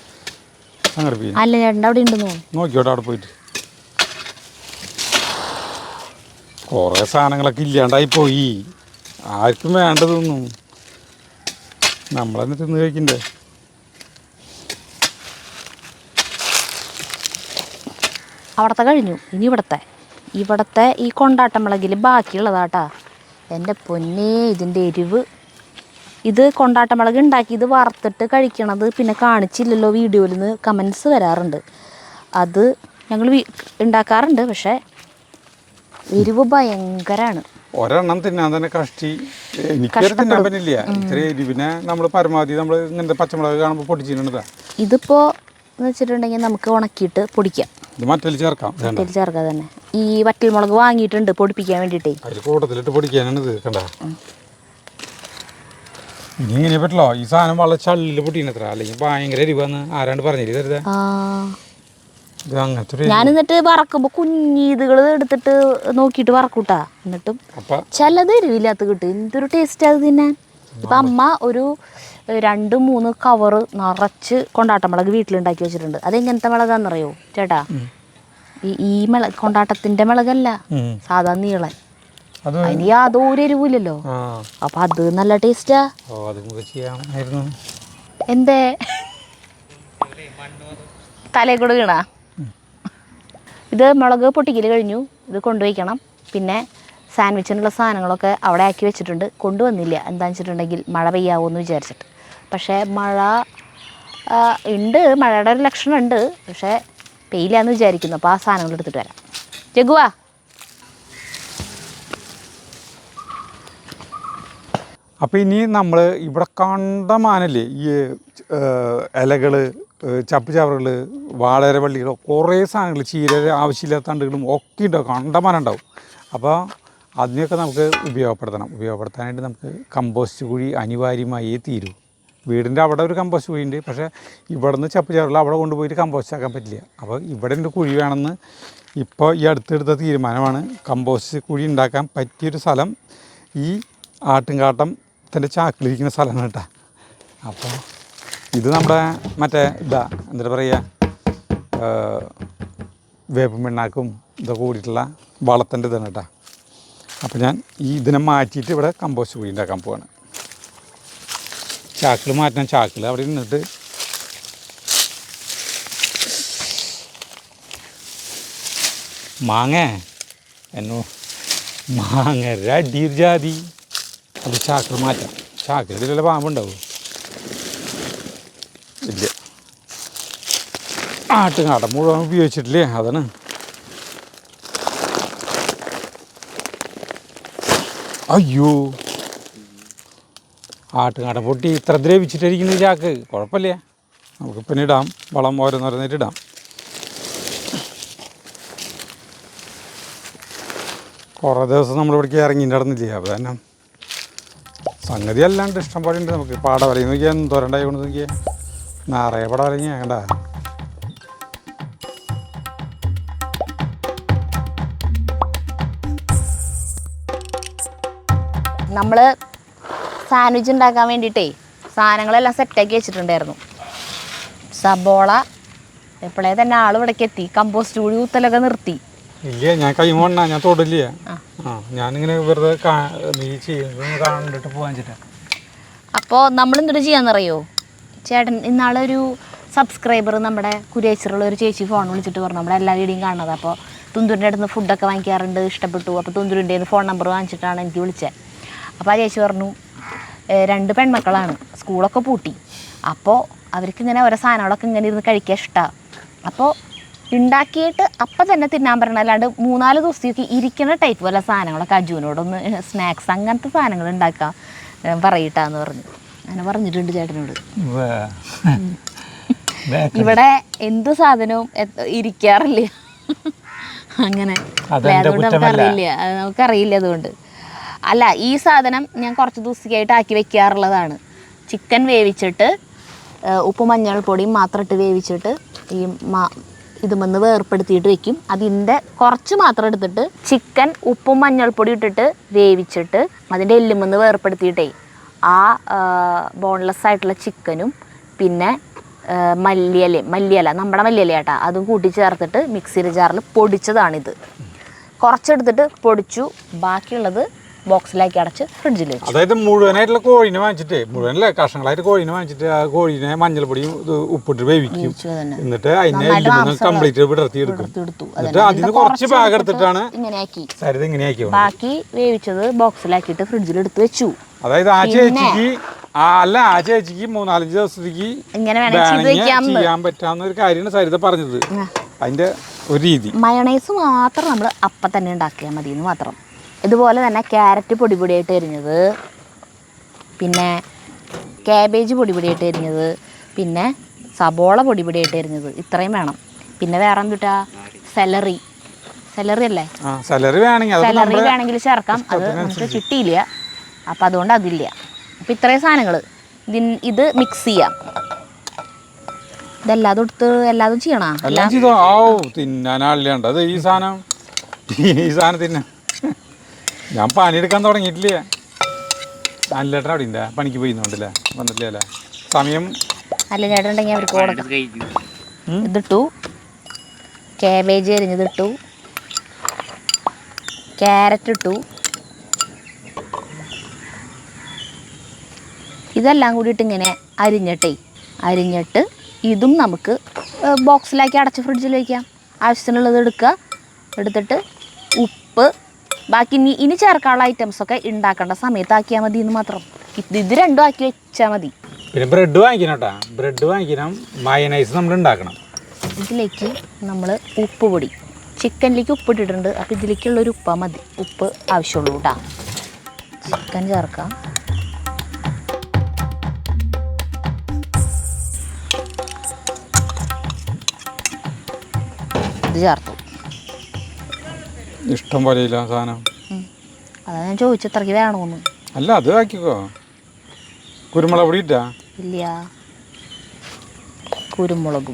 സംഘടിപ്പിക്കും. അല്ല ചേട്ടൻ്റെ അവിടെ ഉണ്ടെന്ന് നോക്കിയോട്ടെ അവിടെ പോയിട്ട്. കുറേ സാധനങ്ങളൊക്കെ ഇല്ലാണ്ടായി പോയി. ആർക്കും വേണ്ടതൊന്നും നമ്മളെന്നെ തിന്ന് കഴിക്കണ്ടേ. അവിടുത്തെ കഴിഞ്ഞു. ഇനി ഇവിടുത്തെ ഈ കൊണ്ടാട്ടമുളകിൽ ബാക്കിയുള്ളതാട്ടാ. എൻ്റെ പൊന്നേ, ഇതിൻ്റെ എരിവ്. ഇത് കൊണ്ടാട്ടമുളക് ഉണ്ടാക്കി ഇത് വറുത്തിട്ട് കഴിക്കണത് പിന്നെ കാണിച്ചില്ലല്ലോ വീഡിയോയിൽ നിന്ന് കമൻസ് വരാറുണ്ട്. അത് ഞങ്ങൾ ഉണ്ടാക്കാറുണ്ട്. പക്ഷേ എരിവ് ഭയങ്കരമാണ്. ഒരെണ്ണം തിന്നാൻ തന്നെ കഷ്ടി. എനിക്കൊരു തിന്നാൻ പറ്റില്ല ഇത്ര എരിവിനെ. നമ്മൾ പരമാവധി നമ്മൾ ഇങ്ങനത്തെ പച്ചമുളക് കാണുമ്പോൾ പൊടിച്ചിട്ടുണ്ടാ. ഇതിപ്പോൾ എന്ന് വെച്ചിട്ടുണ്ടെങ്കിൽ നമുക്ക് ഉണക്കിയിട്ട് പൊടിക്കാം. ഇത് മറ്റേൽ ചേർക്കാം. ചേർക്കാം തന്നെ. ഈ വറ്റൽമുളക് വാങ്ങിയിട്ടുണ്ട് പൊടിപ്പിക്കാൻ വേണ്ടിയിട്ടേ. അതിൽ കൂട്ടത്തിലിട്ട് പൊടിക്കാനാണ് ഇത്. കണ്ട ഇനി ഇങ്ങനെ പറ്റില്ലോ. ഈ സാധനം വളരെ ചള്ളിൽ പൊടിയണത്ര. അല്ലെങ്കിൽ ഭയങ്കര എരിവാന്ന് ആരാണ്ട് പറഞ്ഞില്ല തരുതേ. ഞാൻ എന്നിട്ട് വറക്കുമ്പോൾ കുഞ്ഞീതുകൾ എടുത്തിട്ട് നോക്കിയിട്ട് വറക്കൂട്ടാ. എന്നിട്ടും ചിലത് എരിവില്ലാത്ത കിട്ടും. എന്തൊരു ടേസ്റ്റ് അത് തിന്നാൻ. ഇപ്പം അമ്മ ഒരു 2-3 കവറ് നിറച്ച് കൊണ്ടാട്ടമുളക് വീട്ടിലുണ്ടാക്കി വെച്ചിട്ടുണ്ട്. അതെങ്ങനത്തെ മുളകാന്നറിയോ ചേട്ടാ? ഈ കൊണ്ടാട്ടത്തിന്റെ മുളകല്ല, സാധാ നീളൻ. അതിന് യാതൊരു എരിവില്ലല്ലോ. അപ്പൊ അത് നല്ല ടേസ്റ്റാ. എന്തേ തലേ കൂടെ വീണാ? ഇത് മുളക് പൊട്ടിക്കൽ കഴിഞ്ഞു. ഇത് കൊണ്ടുവയ്ക്കണം. പിന്നെ സാൻഡ്വിച്ചിനുള്ള സാധനങ്ങളൊക്കെ അവിടെ ആക്കി വെച്ചിട്ടുണ്ട്. കൊണ്ടുവന്നില്ല എന്താണെന്ന് വെച്ചിട്ടുണ്ടെങ്കിൽ മഴ പെയ്യാവോന്ന് വിചാരിച്ചിട്ട്. പക്ഷേ മഴ ഉണ്ട്, മഴയുടെ ഒരു ലക്ഷണം ഉണ്ട്. പക്ഷേ പെയ്യില്ലാന്ന് വിചാരിക്കുന്നു. അപ്പോൾ ആ സാധനങ്ങൾ എടുത്തിട്ട് വരാം. ജഗുവാ, അപ്പോൾ ഇനി നമ്മൾ ഇവിടെ കണ്ടമാനല്ലേ ഈ ഇലകൾ, ചപ്പ് ചവറുകൾ, വാളരവള്ളികൾ, കുറേ സാധനങ്ങൾ, ചീര ആവശ്യമില്ലാത്ത തണ്ടുകളും ഒക്കെ ഉണ്ടാവും. കണ്ടമാനം ഉണ്ടാവും. അപ്പോൾ അതിനെയൊക്കെ നമുക്ക് ഉപയോഗപ്പെടുത്താനായിട്ട് നമുക്ക് കമ്പോസ്റ്റ് കുഴി അനിവാര്യമായേ തീരൂ. വീടിൻ്റെ അവിടെ ഒരു കമ്പോസ്റ്റ് കുഴി ഉണ്ട്. പക്ഷേ ഇവിടെ നിന്ന് ചപ്പ് ചവറുകൾ അവിടെ കൊണ്ടുപോയിട്ട് കമ്പോസ്റ്റ് ആക്കാൻ പറ്റില്ല. അപ്പോൾ ഇവിടെ ഒരു കുഴി വേണമെന്ന് ഇപ്പോൾ ഈ അടുത്തെടുത്ത തീരുമാനമാണ്. കമ്പോസ്റ്റ് കുഴി ഉണ്ടാക്കാൻ പറ്റിയൊരു സ്ഥലം ഈ ആട്ടുംകാട്ടത്തിൻ്റെ ചാക്കിലിരിക്കുന്ന സ്ഥലമാണ് കേട്ടോ. അപ്പോൾ ഇത് നമ്മുടെ മറ്റേ എന്താ പറയുക, വേപ്പും പിണ്ണാക്കും ഇതൊക്കെ കൂടിയിട്ടുള്ള വളത്തിൻ്റെ ഇതാണ് കേട്ടോ. അപ്പോൾ ഞാൻ ഇതിനെ മാറ്റിയിട്ട് ഇവിടെ കമ്പോസ്റ്റ് കുഴി ഉണ്ടാക്കാൻ പോവാണ്. ചാക്കിൽ മാറ്റണം. ചാക്കിൽ അവിടെ നിന്നിട്ട് മാങ്ങ അടിയൊരു ജാതി. അത് ചാക്കിൽ മാറ്റാം. ചാക്കിൽ പാമ്പുണ്ടാവും. ഇല്ല, ആട്ടുകാട്ടം മുഴുവൻ ഉപയോഗിച്ചിട്ടില്ലേ, അതാണ്. അയ്യോ, ആട്ടുകാട്ടം പൊട്ടി ഇത്ര ദ്രവിച്ചിട്ടിരിക്കുന്ന ചാക്ക്. കുഴപ്പമില്ല, നമുക്ക് പിന്നെ ഇടാം. വളം ഓരോന്നോരോന്നായിട്ട് ഇടാം. കുറേ ദിവസം നമ്മളിവിടേക്ക് ഇറങ്ങിയിട്ട് നടന്നില്ലേ. അപ്പോൾ തന്നെ സംഗതി അല്ലാണ്ട് ഇഷ്ടം പോലെ ഉണ്ട്. നമുക്ക് പാടവലയിൽ നോക്കിയാൽ തോരണ്ടായി കൊണ്ട് നോക്കിയാൽ നിറയെ പടവലങ്ങ വേണ്ട. നമ്മൾ സാൻഡ്വിച്ച് ഉണ്ടാക്കാൻ വേണ്ടിയിട്ടേ സാധനങ്ങളെല്ലാം സെറ്റാക്കി വെച്ചിട്ടുണ്ടായിരുന്നു. സബോള എപ്പോഴേ തന്നെ ആൾ ഇവിടേക്ക് എത്തി. കമ്പോസ്റ്റ് കുഴി ഊത്തലൊക്കെ നിർത്തി. ഇല്ല, ഞാൻ കൈമണ്ണ, ഞാൻ തൊടില്ല. ഞാനിങ്ങനെ വെറുതെ നീ ചെയ്യുന്നത് കണ്ടിട്ട് പോകാൻ വെച്ചിട്ടാ. അപ്പോൾ നമ്മൾ എന്തൊരു ചെയ്യാന്നറിയോ, ചേട്ടൻ ഇന്നാളൊരു സബ്സ്ക്രൈബർ നമ്മുടെ കുരിയച്ചിലുള്ള ഒരു ചേച്ചി ഫോൺ വിളിച്ചിട്ട് പറഞ്ഞു നമ്മുടെ എല്ലാ വീഡിയോയും കാണുന്നത്. അപ്പോൾ തുന്തുരിൻ്റെ അടുത്ത് ഫുഡൊക്കെ വാങ്ങിക്കാറുണ്ട്, ഇഷ്ടപ്പെട്ടു. അപ്പോൾ തുന്തുരിൻ്റെ ഫോൺ നമ്പർ വാങ്ങിച്ചിട്ടാണ് എനിക്ക് വിളിച്ചത്. അപ്പോൾ ആ ചേച്ചി പറഞ്ഞു 2 പെൺമക്കളാണ്, സ്കൂളൊക്കെ പൂട്ടി. അപ്പോൾ അവർക്ക് ഇങ്ങനെ ഓരോ സാധനങ്ങളൊക്കെ ഇങ്ങനെ ഇരുന്ന് കഴിക്കാൻ ഇഷ്ടമാണ്. അപ്പോൾ ഉണ്ടാക്കിയിട്ട് അപ്പം തന്നെ തിന്നാൻ പറയണം, അല്ലാണ്ട് 3-4 ദിവസത്തേക്ക് ഇരിക്കുന്ന ടൈപ്പ് പോലെ സാധനങ്ങളൊക്കെ അജുവിനോടൊന്ന് സ്നാക്സ് അങ്ങനത്തെ സാധനങ്ങൾ ഉണ്ടാക്കാൻ പറയിട്ടാന്ന് പറഞ്ഞു. അങ്ങനെ പറഞ്ഞിട്ടുണ്ട് ചേട്ടനോട്. ഇവിടെ എന്ത് സാധനവും ഇരിക്കാറില്ല, അങ്ങനെ അതുകൊണ്ട് നമുക്കറിയില്ല, അതുകൊണ്ട് അല്ല. ഈ സാധനം ഞാൻ കുറച്ച് ദിവസത്തേക്കായിട്ട് ആക്കി വെക്കാറുള്ളതാണ്. ചിക്കൻ വേവിച്ചിട്ട് ഉപ്പ് മഞ്ഞൾപ്പൊടിയും മാത്രം ഇട്ട് വേവിച്ചിട്ട് ഈ ഇതുമെന്ന് വേർപ്പെടുത്തിയിട്ട് വെക്കും. അതിൻ്റെ കുറച്ച് മാത്രം എടുത്തിട്ട് ചിക്കൻ ഉപ്പും മഞ്ഞൾപ്പൊടി ഇട്ടിട്ട് വേവിച്ചിട്ട് അതിൻ്റെ എല്ലുമെന്ന് വേർപ്പെടുത്തിയിട്ടേ ആ ബോൺലെസ് ആയിട്ടുള്ള ചിക്കനും പിന്നെ മല്ലിയില നമ്മുടെ മല്ലിയില കേട്ടോ, അതും കൂട്ടി ചേർത്തിട്ട് മിക്സിയുടെ ജാറിൽ പൊടിച്ചതാണിത്. കുറച്ചെടുത്തിട്ട് പൊടിച്ചു, ബാക്കിയുള്ളത് ബോക്സിലാക്കി അടച്ച് ഫ്രിഡ്ജിൽ വെച്ചു. അതായത് മുഴുവനായിട്ടുള്ള കോഴീനെ വാങ്ങിച്ചിട്ട്, മുഴുവനല്ല കഷ്ണങ്ങളായിട്ട് കോഴീനെ വാങ്ങിച്ചിട്ട് ആ കോഴീനെ മഞ്ഞൾപ്പൊടിയും ഉപ്പിട്ട് വേവിക്കും. എന്നിട്ട് അതിനെ കംപ്ലീറ്റ് വിടർത്തി എടുക്കും. എന്നിട്ട് അതിന് കുറച്ച് ഭാഗം എടുത്തിട്ടാണ് ഇങ്ങനെയാക്കി ബാക്കി വേവിച്ചത് ബോക്സിലാക്കിയിട്ട് ഫ്രിഡ്ജിൽ എടുത്ത് വെച്ചു. അതായത് ആ ചേച്ചിക്ക് 3-4 ദിവസത്തേക്ക് ചെയ്യാൻ പറ്റാവുന്ന ഒരു കാര്യമാണ് സരിത പറഞ്ഞത്. അതിന്റെ ഒരു രീതി മയോണൈസ് മാത്രം നമ്മൾ അപ്പം തന്നെ ഉണ്ടാക്കിയാൽ മതി എന്ന് മാത്രം. ഇതുപോലെ തന്നെ ക്യാരറ്റ് പൊടിയായിട്ട് എരിഞ്ഞത്, പിന്നെ കാബേജ് പൊടിയായിട്ട് എരിഞ്ഞത്, പിന്നെ സബോള പൊടിയായിട്ട് എരിഞ്ഞത്, ഇത്രയും വേണം. പിന്നെ വേറെ എന്തുട്ടാ, സെലറി അല്ലേ, സെലറി വേണമെങ്കിൽ ചേർക്കാം. അത് നമുക്ക് കിട്ടിയില്ല, അപ്പം അതുകൊണ്ട് അതില്ല. അപ്പം ഇത്രയും സാധനങ്ങൾ ഇത് മിക്സ് ചെയ്യാം. ഇതെല്ലാതും എടുത്ത് എല്ലാതും ചെയ്യണം. തിന്നാനാളില്ലാണ്ട് അത് ഈ സാധനം തിന്നാൻ ഞാൻ പണിയെടുക്കാൻ തുടങ്ങിയിട്ടില്ല. അല്ലേട്ടൻ അവിടെ ഉണ്ട്, പണിക്ക് പോയിന്നോണ്ടല്ലേ, വന്നിട്ടില്ല സമയം. അല്ല ചേട്ടൻ ഉണ്ടെങ്കിൽ അവർക്ക് കൊടുക്കാം. ഇതിട്ടു, കാബേജ് എരിഞ്ഞതിട്ടു, ക്യാരറ്റ് ഇട്ടു, ഇതെല്ലാം കൂടിയിട്ട് ഇങ്ങനെ അരിഞ്ഞിട്ട് ഇതും നമുക്ക് ബോക്സിലാക്കി അടച്ച് ഫ്രിഡ്ജിൽ വയ്ക്കാം. ആവശ്യത്തിനുള്ളത് എടുത്തിട്ട് ഉപ്പ്, ബാക്കി ഇനി ചേർക്കാനുള്ള ഐറ്റംസൊക്കെ ഉണ്ടാക്കേണ്ട സമയത്ത് ആക്കിയാൽ മതി എന്ന് മാത്രം. ഇത് രണ്ടും ആക്കി വെച്ചാൽ മതി. പിന്നെ ബ്രെഡ് വാങ്ങിക്കണം, മയനൈസ് നമ്മൾ ഉണ്ടാക്കണം. ഇതിലേക്ക് നമ്മൾ ഉപ്പ് പൊടി, ചിക്കനിലേക്ക് ഉപ്പിട്ടിട്ടുണ്ട്. അപ്പോൾ ഇതിലേക്കുള്ളൊരു ഉപ്പ് മതി, ഉപ്പ് ആവശ്യമുള്ളൂ കേട്ടോ. ചിക്കൻ ചേർക്കാം. ഇത് ചേർത്തു. ഇഷ്ടം പോലെ ഇല്ല സാധനം. അതാ ഞാൻ ചോദിച്ചത് എത്രയ്ക്ക് വേണമെന്ന്. അല്ല അത് ആക്കിക്കോ. കുരുമുളക് പൊടി ഇട്ടാ? ഇല്ല, കുരുമുളക്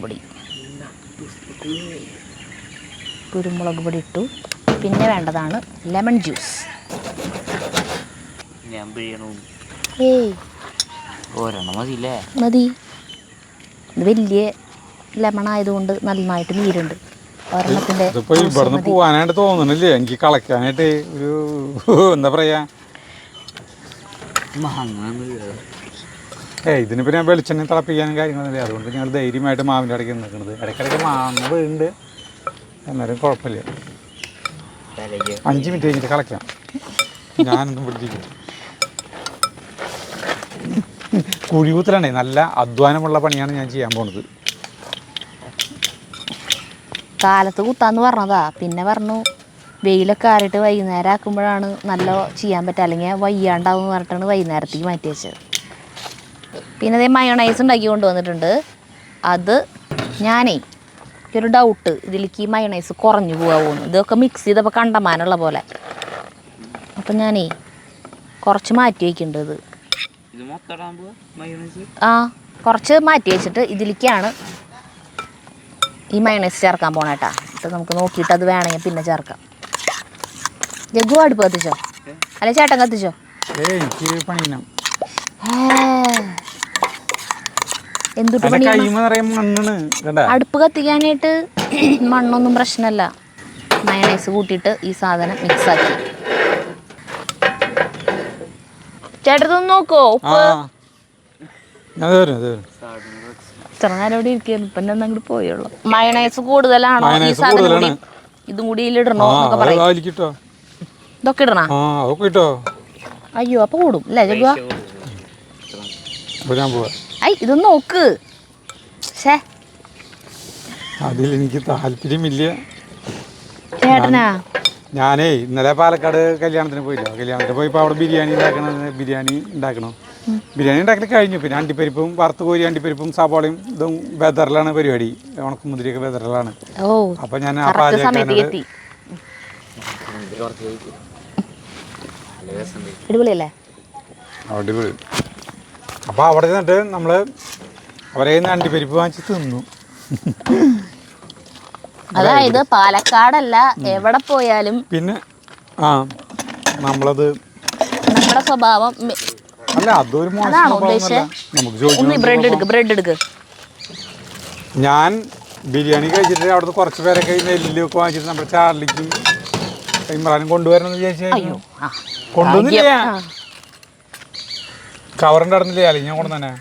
പൊടി ഇട്ടു. പിന്നെ വേണ്ടതാണ് ലെമൺ ജ്യൂസ്. മതി. ഇത് വലിയ ലെമൺ ആയതുകൊണ്ട് നന്നായിട്ട് നീരുണ്ട്. ഇവിടുന്ന് പോവാനായിട്ട് തോന്നണില്ലേ എനിക്ക്, കളക്കാനായിട്ട് ഒരു എന്താ പറയാ. ഇതിനിപ്പോ ഞാൻ വെളിച്ചെണ്ണ തിളപ്പിക്കാനും കാര്യങ്ങളൊന്നുമില്ല. അതുകൊണ്ട് ഞങ്ങൾ ധൈര്യമായിട്ട് മാവിൻ്റെ ഇടയ്ക്ക് നിൽക്കുന്നത്. ഇടയ്ക്കിടയ്ക്ക് മാങ്ങ വീണ്ട്, എന്നാലും കുഴപ്പമില്ല. 5 മിനിറ്റ് കഴിഞ്ഞിട്ട് കളക്കാം. ഞാനൊന്നും പിടിച്ചിരിക്കും. കുഴികൂത്തലാണേ, നല്ല അധ്വാനമുള്ള പണിയാണ് ഞാൻ ചെയ്യാൻ പോണത്. കാലത്ത് കുത്താന്ന് പറഞ്ഞതാ, പിന്നെ പറഞ്ഞു വെയിലൊക്കെ ആറിയിട്ട് വൈകുന്നേരം ആക്കുമ്പോഴാണ് നല്ല ചെയ്യാൻ പറ്റുക, അല്ലെങ്കിൽ വയ്യാണ്ടാവും പറഞ്ഞിട്ടാണ് വൈകുന്നേരത്തേക്ക് മാറ്റി വെച്ചത്. പിന്നെ അതേ മയോണൈസ് ഉണ്ടാക്കി കൊണ്ടുവന്നിട്ടുണ്ട്. അത് ഒരു ഡൗട്ട്, ഇതിലേക്ക് ഈ മയോണൈസ് കുറഞ്ഞു പോകാമെന്ന്. ഇതൊക്കെ മിക്സ് ചെയ്തപ്പോൾ കണ്ടമാനുള്ള പോലെ. അപ്പം കുറച്ച് മാറ്റി വയ്ക്കേണ്ടത്. കുറച്ച് മാറ്റി വെച്ചിട്ട് ഇതിലേക്കാണ് ഈ മയോണൈസ് ചേർക്കാൻ പോണേട്ടാ. എന്നിട്ട് നമുക്ക് നോക്കിയിട്ട് അത് വേണമെങ്കിൽ പിന്നെ ചേർക്കാം. ജഗ്ഗു അടുപ്പ് കത്തിച്ചോ, അല്ലെ ചേട്ടൻ കത്തിച്ചോ? എന്തുട്ട് പണി? അടുപ്പ് കത്തിക്കാനായിട്ട് മണ്ണൊന്നും പ്രശ്നമല്ല. മയോണൈസ് കൂട്ടിയിട്ട് ഈ സാധനം മിക്സാക്കി ചേട്ടത്തൊന്ന് നോക്കോ. ഉപ്പ് ഞാൻ വരും അത് വരും. ഇത്ര നേരം ഇവിടെ ഇരിക്കുന്നു ഇപ്പൊ അങ്ങോട്ട് പോയുള്ളൂ. മയണൈസ് കൂടുതലാണോ ഈ മയണൈസ് സാധനം കൂടുതലാണ്. കൂടി ഇതും കൂടി ഇതിലിടണോ എന്നൊക്കെ പറയും. ആയിരിക്കട്ടോ. ഇതൊക്കെ ഇടണോ? ആ അതൊക്കെ കിട്ടോ. അയ്യോ അപ്പൊ കൂടും അല്ലേ ജഗ്ഗുവാ? ഞാൻ പോവാ. ഐ ഇതൊന്ന് നോക്ക്. ഷേ അതിലെനിക്ക് താല്പര്യമില്ല. ചേട്ടനാ ഞാനേ ഇന്നലെ പാലക്കാട് കല്യാണത്തിന് പോയില്ല. കല്യാണത്തിന് പോയപ്പോൾ അവിടെ ബിരിയാണി ഉണ്ടാക്കണം. ബിരിയാണി ഉണ്ടാക്കൽ കഴിഞ്ഞു. പിന്നെ അണ്ടിപ്പരിപ്പും വറുത്ത് കോരി അണ്ടിപ്പരിപ്പും സവാളയും ഇതും വെതറിലാണ് പരിപാടി. ഉണക്കമുന്തിരിയൊക്കെ വെതറിലാണ്. ഓ അപ്പം ഞാൻ ആ സമയത്ത് പാചകക്കാരനോട് എത്തി. അടിപൊളിയല്ലേ? അടിപൊളി. അപ്പോൾ അവിടെ ചെന്നിട്ട് നമ്മൾ അവരെ അണ്ടിപ്പരിപ്പ് വാങ്ങിച്ച് തിന്നു. അതായത് പാലക്കാടല്ല എവിടെ പോയാലും പിന്നെ നമ്മളത് നമ്മുടെ സ്വഭാവം അല്ല അതൊരു മോശം അതാണോ സ്വഭാവമൊന്നുമല്ല. ഉദ്ദേശിച്ചത്? നമുക്ക് ഒന്ന് ചോദിക്കണം. ബ്രെഡ് എടുക്ക്. ഞാൻ ബിരിയാണി കഴിച്ചിട്ട് അവിടുന്ന് കുറച്ച് പേരൊക്കെ നെല്ലൊക്കെ വാങ്ങിച്ചിട്ട് നമ്മുടെ ചാർലിക്കും ഇമ്രാനും കൊണ്ടുവരണമെന്ന് വിചാരിച്ചു. കൊണ്ടുവന്നില്ല. കവറിൻ്റെ നടന്നില്ലേ അല്ലെങ്കിൽ ഞാൻ കൊണ്ടുതന്നെ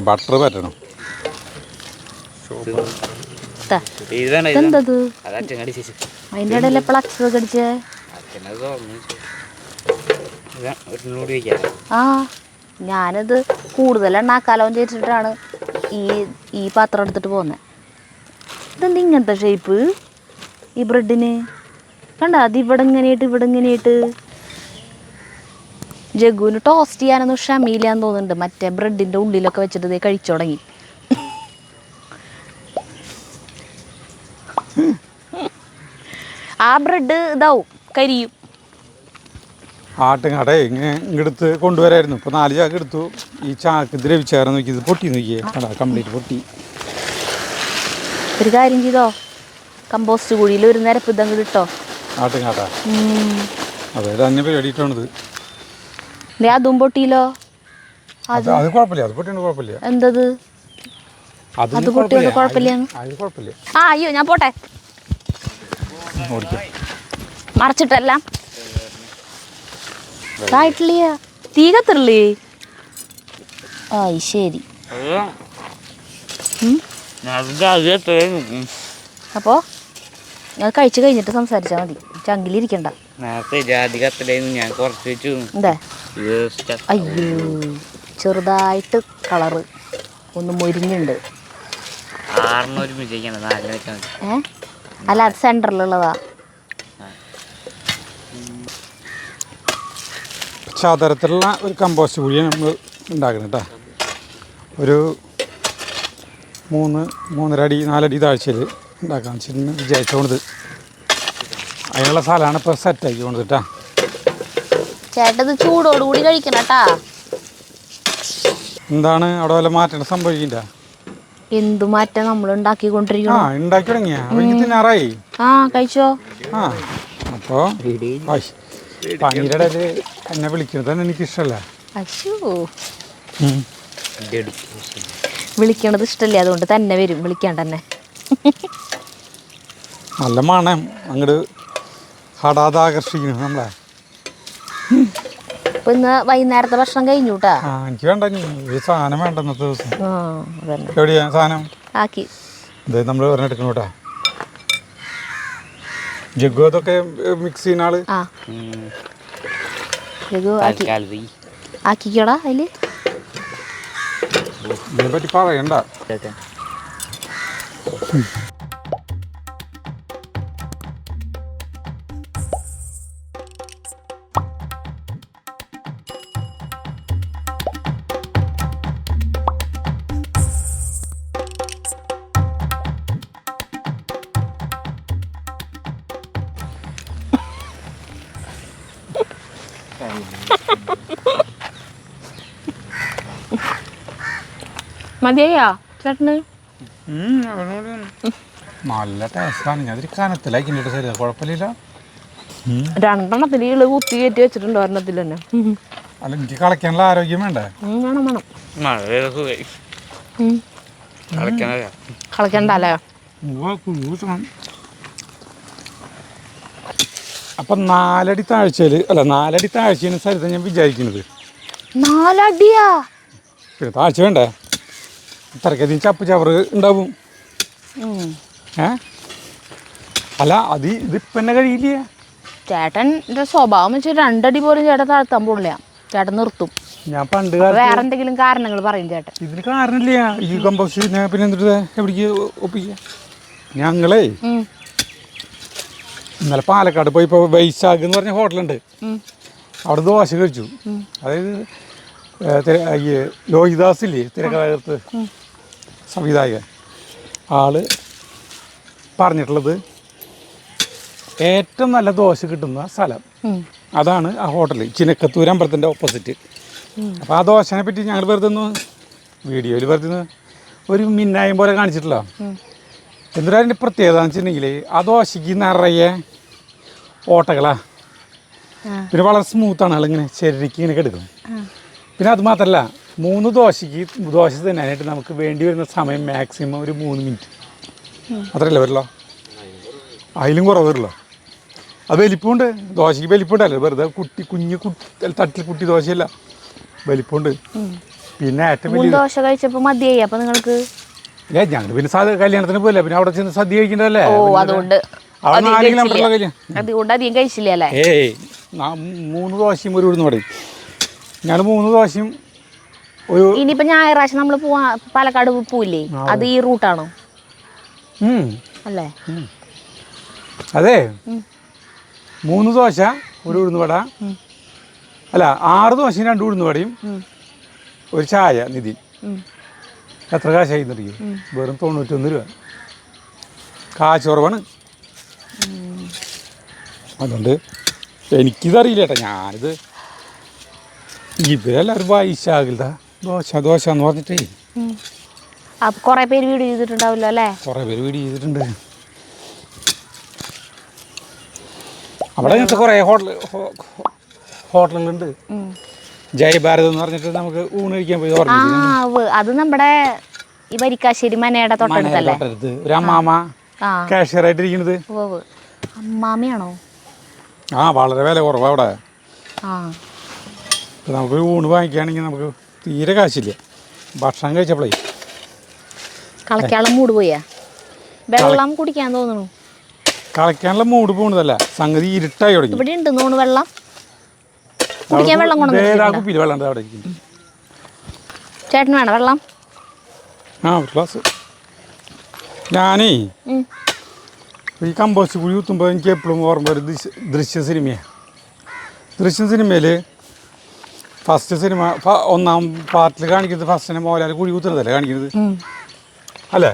ബട്ടർ പറ്റണം. എന്തത് അതിൻ്റെ ഇടയിൽ പ്ലക്സ് കടിച്ചേ? ആ ഞാനത് കൂടുതൽ എണ്ണാക്കാലോ ചേച്ചിട്ടാണ് ഈ പാത്രം എടുത്തിട്ട് പോകുന്നത്. ഇതെന്താ ഇങ്ങനത്തെ ഷേപ്പ് ഈ ബ്രെഡിന്? കണ്ട അത് ഇവിടെ ഇങ്ങനെയായിട്ട് ജഗ്ഗുവിന് ടോസ്റ്റ് ചെയ്യാനൊന്നും ക്ഷമയില്ലാന്ന് തോന്നുന്നുണ്ട്. മറ്റേ ബ്രെഡിൻ്റെ ഉള്ളിലൊക്കെ വെച്ചിട്ട് ഇത് കഴിച്ചു തുടങ്ങി. ആ ബ്രെഡ് ഇതാവും കരിയും. ആട്ടുംകട ഇങ്ങെടുത്ത് കൊണ്ടുവരായിരുന്നു. ഇപ്പോൾ 4 ചാക്ക് എടുത്തു. ഈ ചാക്ക് ദ്രവിച്ചാറ് നോക്കി ഇത് പൊട്ടി നോക്കിയേ. കടാ കംപ്ലീറ്റ് പൊട്ടി. ഒരു കാര്യം ചെയ്തോ, കമ്പോസ്റ്റ് കുഴിയിൽ ഒരു നിരപ്പ് ഇതങ്ങോട്ട് ഇട്ടോ. ആട്ടുംകാട്ട അതെ തന്നെ പരിപാടി ഇട്ടോണത്. അതും പൊട്ടിയില്ലോ. അത് കുഴപ്പമില്ല. അത് പൊട്ടിയോണ്ട് കുഴപ്പമില്ല. എന്തത് അത് പൊട്ടിയോണ്ട് കുഴപ്പമില്ല? അത് കുഴപ്പമില്ല. അയ്യോ ഞാൻ പോട്ടെ. മറച്ചിട്ടെല്ലാം ഇതായിട്ടില്ല. തീ കത്തില്ലേ? ശരി. അപ്പോ ഞാൻ കഴിച്ചു കഴിഞ്ഞിട്ട് സംസാരിച്ചാൽ മതി. ചങ്കിലിരിക്കണ്ട. എന്താ? അയ്യോ ചെറുതായിട്ട് കളറ് ഒന്ന് മൊരിഞ്ഞുണ്ട്. അല്ല അത് സെൻറ്ററിലുള്ളതാ. ചതുരത്തിലുള്ള ഒരു കമ്പോസ്റ്റ് കുഴിയാണ് നമ്മൾ ഉണ്ടാക്കണം കേട്ടോ. ഒരു 3-3.5 അടി 4 അടി താഴ്ചയിൽ ഉണ്ടാക്കാൻ വെച്ചിട്ട് വിചാരിച്ചോണത്. അതിനുള്ള സ്ഥലമാണ് ഇപ്പോൾ സെറ്റാക്കി കൊണ്ടത് കേട്ടോ. ചേട്ടത് ചൂടോടുകൂടി കഴിക്കണം കേട്ടാ. എന്താണ് അവിടെ വല്ല മാറ്റം സംഭവിക്കണ്ട? എന്തു മാറ്റം നമ്മൾ ഉണ്ടാക്കിക്കൊണ്ടിരിക്കണം. ഉണ്ടാക്കി തുടങ്ങിയ തിന്നാറായി. കഴിച്ചോ. അപ്പോൾ പനിയുടെ ഇടയിൽ എന്നെ വിളിക്കുന്നത് തന്നെ എനിക്കിഷ്ടമല്ല. വിളിക്കണത് ഇഷ്ടല്ലേ, അതുകൊണ്ട് തന്നെ വരും വിളിക്കാണ്ട് തന്നെ. നല്ല മണം അങ്ങോട്ട് ഹടാതെ ആകർഷിക്കുന്നു നമ്മളെ. ഇപ്പൊ ഇന്ന് വൈകുന്നേരത്തെ ഭക്ഷണം കഴിഞ്ഞു കേട്ടാ. എനിക്ക് വേണ്ട ഒരു സാധനം വേണ്ട ഇന്നത്തെ ദിവസം. എവിടെയാ സാധനം? ആക്കി ഇതേ നമ്മൾ പറഞ്ഞെടുക്കണം കേട്ടാ. ജഗ്ഗു അതൊക്കെ മിക്സ് ചെയ്യുന്ന ആള്. ആക്കിക്കോടാ അതില്. ഇതിനെപ്പറ്റി പറയണ്ട. മതിയാ ചേട്ടന്? നല്ല ടേസ്റ്റാണ്. ഞാൻ ഒരു കനത്തിലാക്കിട്ട് ശരിയാ, കുഴപ്പമില്ല. 2 എണ്ണത്തിൽ കുത്തി കയറ്റി വെച്ചിട്ടുണ്ട് ഒരെണ്ണത്തിൽ തന്നെ. അല്ല എനിക്ക് കളിക്കാനുള്ള ആരോഗ്യം വേണ്ടേ? വേണം. കളിക്കണ്ടല്ലേ? അപ്പം 4 അടി താഴ്ചയിൽ അല്ല 4 അടി താഴ്ചയാണ് സ്ഥലത്ത് ഞാൻ വിചാരിക്കുന്നത്. 4 അടിയാ? പിന്നെ താഴ്ച വേണ്ടേ, ഇത്രയ്ക്കധികം ചപ്പ് ചവറ് ഉണ്ടാവും. അല്ല ഇതിപ്പം എന്നെ കഴിയില്ല. ചേട്ടൻ്റെ സ്വഭാവം വെച്ചാൽ 2 അടി പോലും ചേട്ടൻ താഴ്ത്താൻ പോണില്ല, ചേട്ടൻ നിർത്തും. ഞാൻ പണ്ട് വേറെ എന്തെങ്കിലും കാരണങ്ങൾ പറയും ചേട്ടൻ. ഇതിന് കാരണമില്ല. ഈ കമ്പോസ്റ്റ് പിന്നെ എന്നിട്ട് എവിടേക്ക് ഒപ്പിക്കുക. ഞങ്ങളേ ഇന്നലെ പാലക്കാട് പോയി ഇപ്പോൾ വൈശാഖ് എന്ന് പറഞ്ഞ ഹോട്ടലുണ്ട്, അവിടെ ദോശ കഴിച്ചു. അതായത് ഈ ലോഹിദാസ് ഇല്ലേ തിരക്കഥാകൃത്ത് സംവിധായകൻ, ആള് പറഞ്ഞിട്ടുള്ളത് ഏറ്റവും നല്ല ദോശ കിട്ടുന്ന സ്ഥലം അതാണ് ആ ഹോട്ടൽ, ചിനക്കത്തൂർ അമ്പലത്തിൻ്റെ ഓപ്പോസിറ്റ്. അപ്പോൾ ആ ദോശനെ പറ്റി ഞങ്ങൾ വെറുതെ ഒന്ന് വീഡിയോയിൽ വെറുതെ ഒരു മിന്നായം പോലെ കാണിച്ചിട്ടില്ല. എന്നിട്ട് അതിൻ്റെ പ്രത്യേകത എന്ന് വെച്ചിട്ടുണ്ടെങ്കിൽ ആ ദോശയ്ക്ക് നിറയെ ഓട്ടകളാ, പിന്നെ വളരെ സ്മൂത്താണ്, ആളിങ്ങനെ ശരിക്ക് ഇങ്ങനെ എടുക്കും. പിന്നെ അത് മാത്രമല്ല 3 ദോശ തിന്നാനായിട്ട് നമുക്ക് വേണ്ടി വരുന്ന സമയം മാക്സിമം ഒരു 3 മിനിറ്റ് അത്രയല്ലേ വരില്ലോ, അതിലും കുറവ് വരില്ലോ. അത് വലിപ്പമുണ്ട്, ദോശയ്ക്ക് വലിപ്പമുണ്ടല്ലോ, വെറുതെ കുഞ്ഞു തട്ടിൽ കുട്ടി ദോശയല്ല, വലിപ്പമുണ്ട്. പിന്നെ ഏറ്റവും വലിയ ദോശ കഴിച്ചപ്പോൾ മതിയായി. അപ്പം നിങ്ങൾക്ക് ഞങ്ങൾ പിന്നെ കല്യാണത്തിന് പോയില്ല, പിന്നെ അവിടെ ചെന്ന് സദ്യ കഴിക്കണ്ടല്ലേ, അതുകൊണ്ട് അവിടെ 4 കിലോമീറ്ററുള്ള കല്യാണം. അതുകൊണ്ട് അധികം കഴിച്ചില്ല അല്ലേ? 3 ദോശയും ഒരു ഉഴുന്ന് വടയും. ഞങ്ങൾ 3 ദോശയും ഒരു. ഇനിയിപ്പോൾ ഞായറാഴ്ച നമ്മൾ പാലക്കാട് പോവില്ലേ, അത് ഈ റൂട്ടാണോ? അല്ലേ? അതെ, 3 ദോശ ഒരു ഉഴുന്ന് വട, അല്ല 6 ദോശയും 2 ഉഴുന്ന് വടയും ഒരു ചായ നിധി. എത്ര കാശായി എന്നറിയോ? വെറും 91 രൂപ. കാശ് കുറവാണ്. അതുകൊണ്ട് എനിക്കിതറിയില്ല ചേട്ടാ, ഞാനിത് ഇവരെല്ലാവരും വൈശാഖില്ല ദോശ എന്ന് പറഞ്ഞിട്ടേ കുറേ പേര് വീഡിയോ ചെയ്തിട്ടുണ്ടാവില്ല അല്ലേ? കുറേ പേര് വീഡിയോ ചെയ്തിട്ടുണ്ട്. അവിടെ ഇങ്ങനത്തെ കുറേ ഹോട്ടലുകളുണ്ട്. ജയഭാരത് എന്ന് പറഞ്ഞിട്ട് നമുക്ക് ഊണ് കഴിക്കാൻ പോയി ഓർമ്മ. അത് നമ്മുടെ ഈ വരിക്കാശ്ശേരി മനയുടെ തൊട്ടടുത്തല്ലേ? ഒരു അമ്മാമ കാഷ്യറായിട്ടിരിക്കുന്നത്. അമ്മാമയാണോ? വളരെ വില കുറവാണ് അവിടെ. നമുക്ക് ഊണ് വാങ്ങിക്കുകയാണെങ്കിൽ നമുക്ക് തീരെ കാശില്ല. ഭക്ഷണം കഴിച്ചപ്പോഴേ കളക്കാനുള്ള മൂഡ് പോയാ, വെള്ളം കുടിക്കാൻ തോന്നുന്നു. കളയ്ക്കാനുള്ള മൂഡ് പോകുന്നതല്ല, സംഗതി ഇരുട്ടായി തുടങ്ങി. ഇവിടെ ഉണ്ട് തോന്നുന്നു വെള്ളം കുടിക്കാൻ. വെള്ളം കുപ്പിയിൽ വെള്ളം അവിടെ ഇരിക്കുന്നു. ചേട്ടന് വേണം വെള്ളം? ഒരു ഗ്ലാസ്. ഞാനേ ഈ കമ്പോസ്റ്റ് കുഴി കുത്തുമ്പോൾ എനിക്ക് എപ്പോഴും ഓർമ്മ ഒരു ദൃശ്യ സിനിമയാണ്. ദൃശ്യ സിനിമയിൽ ഫസ്റ്റ് സിനിമ 1ാം പാർട്ടിൽ കാണിക്കുന്നത് ഫസ്റ്റിനെ മോഹൻലാൽ കുഴി കുത്തുന്നതല്ലേ കാണിക്കുന്നത് അല്ലേ?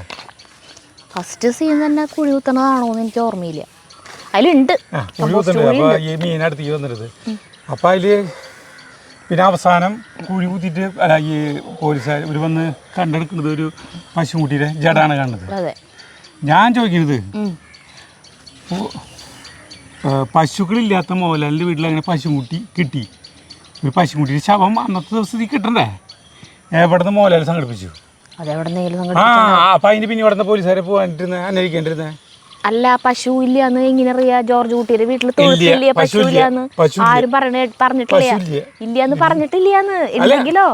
ഫസ്റ്റ് സീൻ തന്നെ കുഴി കുത്തണതാണോ എന്ന് എനിക്ക് ഓർമ്മയില്ല. അതിലുണ്ട് കുഴി കുത്തുന്നത്. അപ്പോൾ ഈ മീനടുത്തേക്ക് വന്നിരുന്നത്. അപ്പോൾ അതിൽ പിന്നെ അവസാനം കുഴി കുത്തിയിട്ട് അല്ല ഈ പോലീസുകാർ ഒരു വന്ന് കണ്ടെടുക്കുന്നത് ഒരു പശുക്കുട്ടിയുടെ ജഡാണ് കാണുന്നത്. ഞാൻ ചോദിക്കുന്നത്, പശുക്കളില്ലാത്ത മോഹൻലാലിൻ്റെ വീട്ടിൽ അങ്ങനെ പശുക്കുട്ടി കിട്ടി, ഒരു പശുക്കുട്ടിയുടെ ശവം അന്നത്തെ ദിവസത്തിൽ കിട്ടണ്ടേ? എവിടെ നിന്ന് മോഹൻലാൽ സംഘടിപ്പിച്ചു? അപ്പം അതിന് പിന്നെ ഇവിടെ നിന്ന് പോലീസുകാരെ പോകാനിരുന്നേ അന്വേഷിക്കേണ്ടിരുന്നേ? അല്ല, പശു ഇല്ലാന്ന് എങ്ങനെ അറിയാ? ജോർജ് കുട്ടിയുടെ വീട്ടിൽ തൊഴുത്തില്ലേ പശു ഇല്ലാന്ന്? ആരും പറഞ്ഞിട്ടില്ല. ഇല്ലാന്ന് പറഞ്ഞിട്ടില്ലാന്ന്. ഇല്ലെങ്കിലോ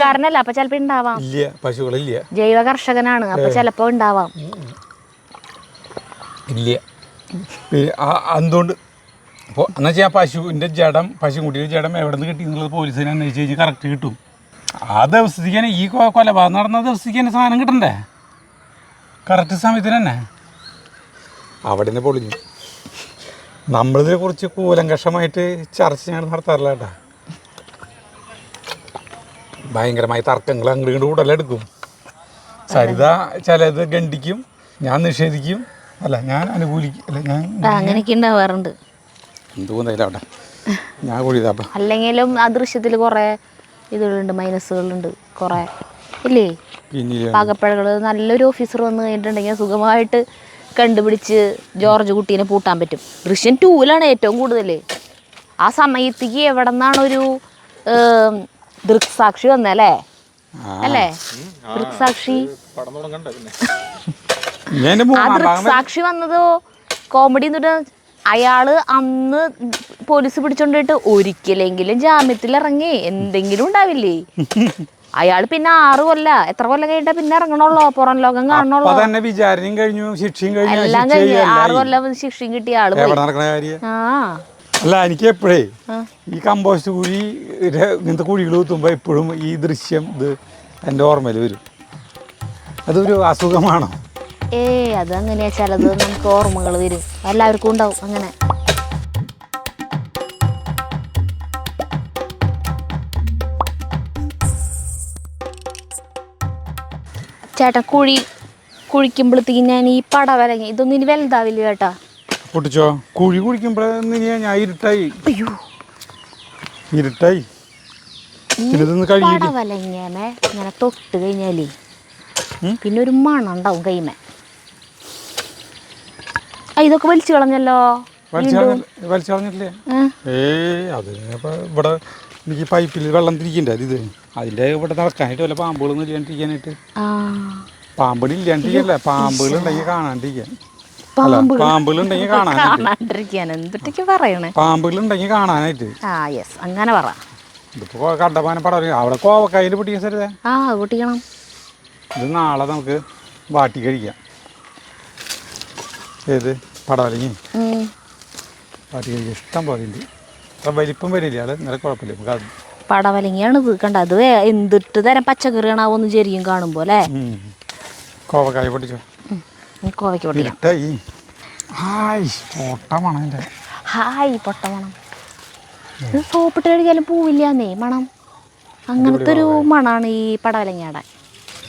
കാരണല്ല, അപ്പൊ ചിലപ്പോ ഉണ്ടാവാം. പശുക്കളില്ല, ജൈവ കർഷകനാണ്, അപ്പൊ ചിലപ്പോ ഉണ്ടാവാം. ഇല്ല എന്തുകൊണ്ട്? അപ്പോൾ എന്ന് വെച്ചാൽ പശുവിൻ്റെ ജഡം, പശുക്കുട്ടിയുടെ ജഡം എവിടെ നിന്ന് കിട്ടി എന്നുള്ളത് പോലീസിനെ അന്വേഷിച്ച് കഴിഞ്ഞാൽ കറക്റ്റ് കിട്ടും. ആ ദിവസത്തേക്ക് തന്നെ ഈ കൊലപാതകം നടന്ന ദിവസത്തേക്ക് തന്നെ സാധനം കിട്ടണ്ടേ കറക്റ്റ് സമയത്തിന് തന്നെ? അവിടെ നിന്ന് പൊളിഞ്ഞു. നമ്മളിതിനെ കുറിച്ച് കൂലങ്കഷമായിട്ട് ചർച്ച ഞങ്ങൾ നടത്താറില്ല കേട്ടാ. ഭയങ്കരമായ തർക്കങ്ങൾ അങ്ങോട്ട് ഇങ്ങോട്ട് കൂടലെടുക്കും. സരിത ചിലത് ഖണ്ഡിക്കും, ഞാൻ നിഷേധിക്കും, അല്ല ഞാൻ അനുകൂലിക്കും, അല്ല ഞാൻ അങ്ങനെയൊക്കെ ഉണ്ടാവാറുണ്ട്. എന്തുകൊണ്ടായില്ല ഞാൻ കൂടിയതാ. അല്ലെങ്കിലും ആ ദൃശ്യത്തിൽ കുറേ ഇതുകളുണ്ട്, മൈനസുകളുണ്ട് കുറേ ഇല്ലേ? പാകപ്പഴകൾ. നല്ലൊരു ഓഫീസർ വന്ന് കഴിഞ്ഞിട്ടുണ്ടെങ്കിൽ സുഖമായിട്ട് കണ്ടുപിടിച്ച് ജോർജ് കുട്ടീനെ പൂട്ടാൻ പറ്റും. ദൃശ്യം 2-ലാണ് ഏറ്റവും കൂടുതൽ. ആ സമയത്തേക്ക് എവിടെ നിന്നാണൊരു ദൃക്സാക്ഷി വന്നല്ലേ? അല്ലേ? ദൃക്സാക്ഷി. ആ ദൃക്സാക്ഷി വന്നതോ കോമഡി എന്നിട്ട് അയാള് അന്ന് പോലീസ് പിടിച്ചോണ്ടിട്ട് ഒരിക്കലെങ്കിലും ജാമ്യത്തിൽ ഇറങ്ങി എന്തെങ്കിലും ഉണ്ടാവില്ലേ? അയാൾ പിന്നെ 6 കൊല്ലം എത്ര കൊല്ലം കഴിഞ്ഞിട്ട് പിന്നെ ഇറങ്ങണുള്ളോ, പുറം ലോകം കാണണുള്ളോ? തന്നെ വിചാരണയും കഴിഞ്ഞു, ശിക്ഷയും എല്ലാം കഴിഞ്ഞ് 6 കൊല്ലം ശിക്ഷയും കിട്ടിയ ആള് പോയി. ആ അല്ല, എനിക്ക് എപ്പോഴേ ഈ കമ്പോസ്റ്റ് കുഴി ഇങ്ങനത്തെ കുഴികൾ കുത്തുമ്പോ എപ്പോഴും ഈ ദൃശ്യം ഇത് എൻ്റെ ഓർമ്മയിൽ വരും. അതൊരു അസുഖമാണോ? അതങ്ങനെയാ, ചിലത് നമുക്ക് ഓർമ്മകൾ വരും. എല്ലാവർക്കും ഉണ്ടാവും അങ്ങനെ. ചേട്ടാ കുഴിക്കുമ്പോഴത്തേക്ക് ഞാൻ ഈ പടവലങ്ങി ഇതൊന്നും ഇനി വലുതാവില്ല ചേട്ടാ. പൊട്ടിച്ചോ? കുഴി കുഴിക്കുമ്പോഴേ ഞാൻ ഇരുട്ടായി. അയ്യോ, ഇരുട്ടായി. പടവലങ്ങേമേ ഇങ്ങനെ തൊട്ട് കഴിഞ്ഞാലേ പിന്നെ ഒരു മണം ഉണ്ടാവും കൈമേ. ഇതൊക്കെ വലിച്ചു കളഞ്ഞല്ലോ. വലിച്ചു കളഞ്ഞിട്ടില്ലേ? ഇവിടെ എനിക്ക് പൈപ്പിൽ വെള്ളം തിരിക്കണ്ടേ ഇത്, അതിൻ്റെ ഇവിടെ നടക്കാനായിട്ട് വല്ല പാമ്പുകളൊന്നും ഇല്ലാണ്ടിരിക്കാനായിട്ട്. പാമ്പുകൾ ഇല്ലാണ്ടിരിക്കല്ലേ, പാമ്പുകൾ ഉണ്ടെങ്കിൽ കാണാണ്ടിരിക്കാൻ. പാമ്പുകൾ ഉണ്ടെങ്കിൽ കാണാനായിട്ട് പറയണേ. പാമ്പുകൾ ഉണ്ടെങ്കിൽ കാണാനായിട്ട്. അങ്ങനെ പറ. ഇതിപ്പോ കണ്ടമാനം പടം അവിടെ കോവക്കായിൽ പൊട്ടിക്കാൻ സാറേ. പൊട്ടിക്കണം. ഇത് നാളെ നമുക്ക് വാട്ടി കഴിക്കാം. ഏത് പടവലങ്ങി വാട്ടി കഴിക്കാം. ഇഷ്ടം പോലെ ഉണ്ട്. അത്ര വലിപ്പം വരില്ല, അത് നല്ല കുഴപ്പമില്ല. നമുക്ക് അത് പടവലങ്ങിയാണ് ഇത്. കണ്ട, അത് എന്തിട്ട് തരം പച്ചക്കറിയാണാവൊന്നും ചെരിയും കാണുമ്പോ അല്ലേ. കോവക്കായ പൊട്ടിച്ചോ? കോവയ്ക്ക് പൊട്ടിക്കാം. പൊട്ട മണം. ഇത് സോപ്പിട്ട് കഴിക്കാലും പോവില്ലാന്നേ മണം. അങ്ങനത്തെ ഒരു മണാണ് ഈ പടവലങ്ങയുടെ.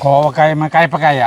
കോവക്കായ കയ്പക്കായ